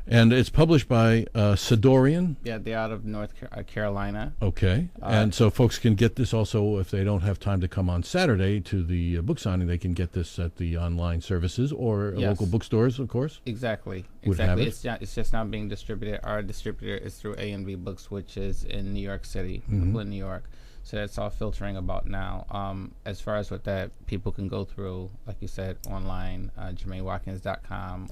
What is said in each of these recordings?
And it's published by Sidorian. Yeah, they're out of North Carolina. Okay. And so folks can get this also if they don't have time to come on Saturday to the book signing. They can get this at the online services or local bookstores, of course. Exactly. Would have it. It's just not being distributed. Our distributor is through A&B Books, which is in New York City, Brooklyn, New York. So that's all filtering about now. As far as what that, people can go through, like you said, online, JermaineWatkins.com.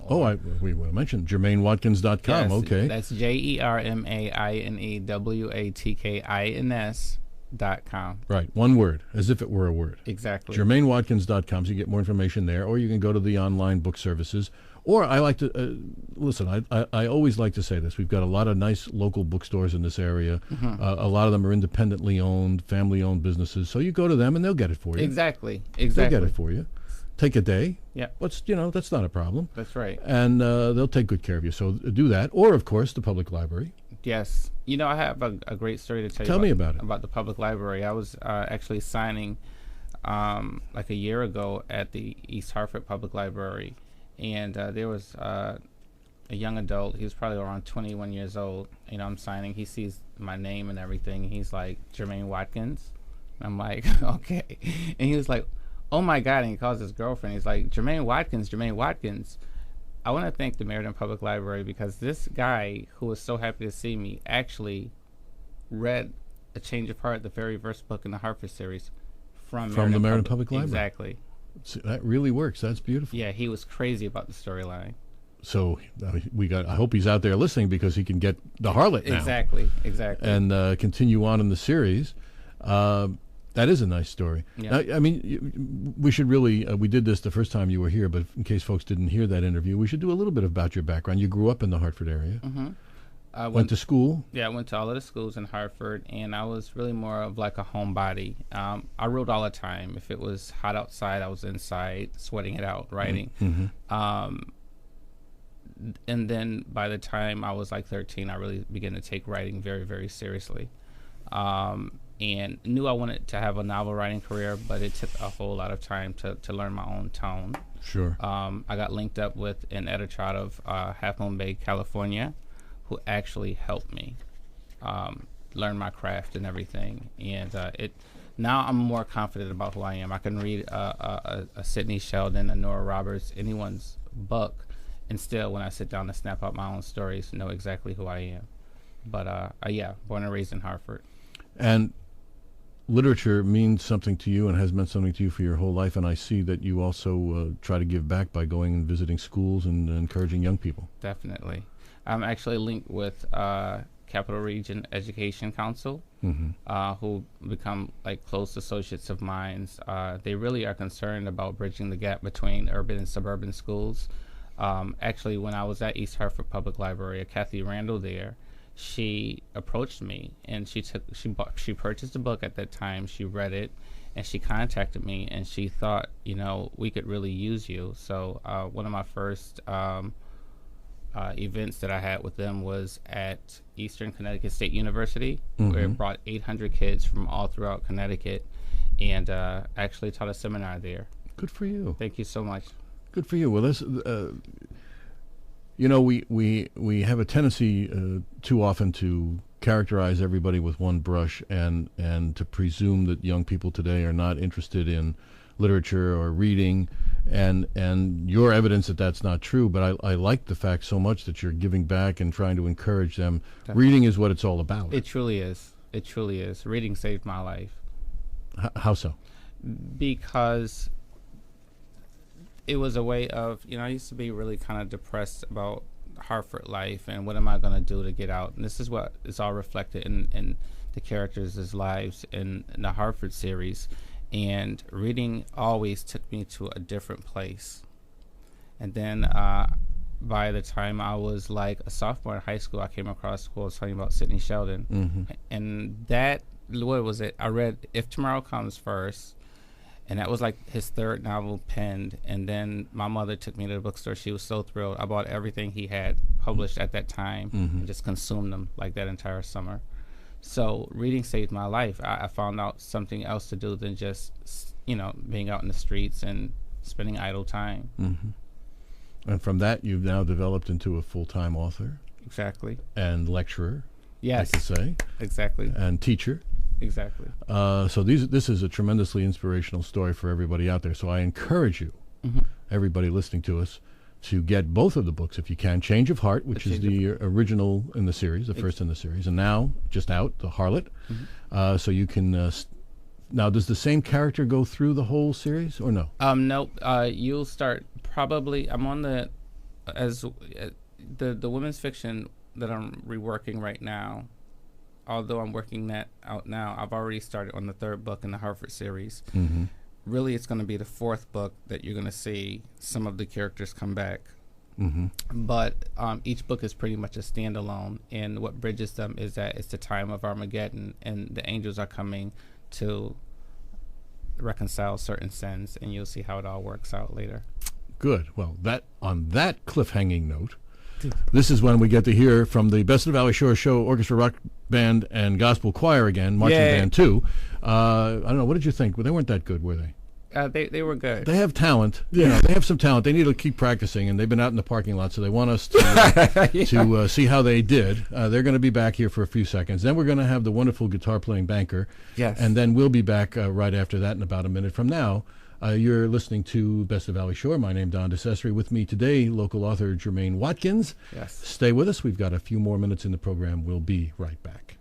We will mention JermaineWatkins.com. Yes, okay. That's JermaineWatkins.com. Right, one word, as if it were a word. Exactly. JermaineWatkins.com, so you get more information there, or you can go to the online book services. Or I like to, listen, I always like to say this. We've got a lot of nice local bookstores in this area. A lot of them are independently owned, family-owned businesses. So you go to them and they'll get it for you. Exactly. They'll get it for you. Take a day. Yeah. That's not a problem. That's right. And they'll take good care of you. So do that. Or, of course, the public library. Yes. I have a great story to tell you. Tell me about it. About the public library. I was actually signing like a year ago at the East Hartford Public Library. And there was a young adult. He was probably around 21 years old. I'm signing. He sees my name and everything. He's like, Jermaine Watkins. I'm like, okay. And he was like, oh, my God. And he calls his girlfriend. He's like, Jermaine Watkins, Jermaine Watkins. I want to thank the Meriden Public Library because this guy who was so happy to see me actually read A Change of Heart, the very first book in the Hartford series from the Meriden Public Library. Exactly. So that really works. That's beautiful. Yeah, he was crazy about the storyline. So I hope he's out there listening because he can get the Harlot now. Exactly. And continue on in the series. That is a nice story. Yeah. Now, I mean, we should really, we did this the first time you were here, but in case folks didn't hear that interview, we should do a little bit about your background. You grew up in the Hartford area. I went to school. Yeah, I went to all of the schools in Hartford, and I was really more of like a homebody. I wrote all the time. If it was hot outside, I was inside, sweating it out, writing. And then by the time I was like 13, I really began to take writing very, very seriously. And knew I wanted to have a novel writing career, but it took a whole lot of time to learn my own tone. Sure. I got linked up with an editor out of Half Moon Bay, California, who actually helped me learn my craft and everything. And now I'm more confident about who I am. I can read a Sidney Sheldon, a Nora Roberts, anyone's book, and still, when I sit down to snap out my own stories, know exactly who I am. But yeah, born and raised in Hartford. And literature means something to you and has meant something to you for your whole life, and I see that you also try to give back by going and visiting schools and encouraging young people. Definitely. I'm actually linked with Capital Region Education Council, who become like close associates of mine. They really are concerned about bridging the gap between urban and suburban schools. Actually, when I was at East Hartford Public Library, Kathy Randall there, she approached me and she purchased a book at that time. She read it and she contacted me and she thought, we could really use you. So one of my first events that I had with them was at Eastern Connecticut State University, where it brought 800 kids from all throughout Connecticut and actually taught a seminar there. Good for you. Thank you so much. Good for you. Well, this, we have a tendency too often to characterize everybody with one brush and to presume that young people today are not interested in literature or reading, and your evidence that that's not true. But I like the fact so much that you're giving back and trying to encourage them. Definitely. Reading is what it's all about. It truly is. It truly is. Reading saved my life. How so? Because it was a way of, I used to be really kind of depressed about Hartford life and what am I going to do to get out. And this is what is all reflected in the characters' lives in the Hartford series. And reading always took me to a different place. And then by the time I was like a sophomore in high school, I came across a school talking about Sidney Sheldon. And that, what was it? I read If Tomorrow Comes first. And that was like his third novel penned. And then my mother took me to the bookstore. She was so thrilled. I bought everything he had published at that time and just consumed them like that entire summer. So reading saved my life. I found out something else to do than just, being out in the streets and spending idle time. And from that, you've now developed into a full-time author Exactly. and lecturer, Yes. I could say, Exactly. and teacher. Exactly. So this is a tremendously inspirational story for everybody out there. So I encourage you, everybody listening to us, to get both of the books if you can. Change of Heart, which is the original in the series, the first in the series, and now just out, The Harlot. So you can... now, does the same character go through the whole series, or no? Nope. You'll start probably. I'm on the women's fiction that I'm reworking right now. Although I'm working that out now, I've already started on the third book in the Hartford series. Really, it's going to be the fourth book that you're going to see some of the characters come back. But each book is pretty much a standalone, and what bridges them is that it's the time of Armageddon, and the angels are coming to reconcile certain sins, and you'll see how it all works out later. Good. Well, on that cliffhanging note, this is when we get to hear from the Best of the Valley Shore Show Orchestra, Rock Band, and Gospel Choir again, Marching Band 2. I don't know, what did you think? Well, they weren't that good, were they? They were good. They have talent. You know, they have some talent. They need to keep practicing, and they've been out in the parking lot, so they want us to to see how they did. They're going to be back here for a few seconds. Then we're going to have the wonderful guitar-playing banker. Yes. And then we'll be back right after that in about a minute from now. You're listening to Best of Valley Shore. My name's Don DeCesare. With me today, local author Jermaine Watkins. Yes. Stay with us. We've got a few more minutes in the program. We'll be right back.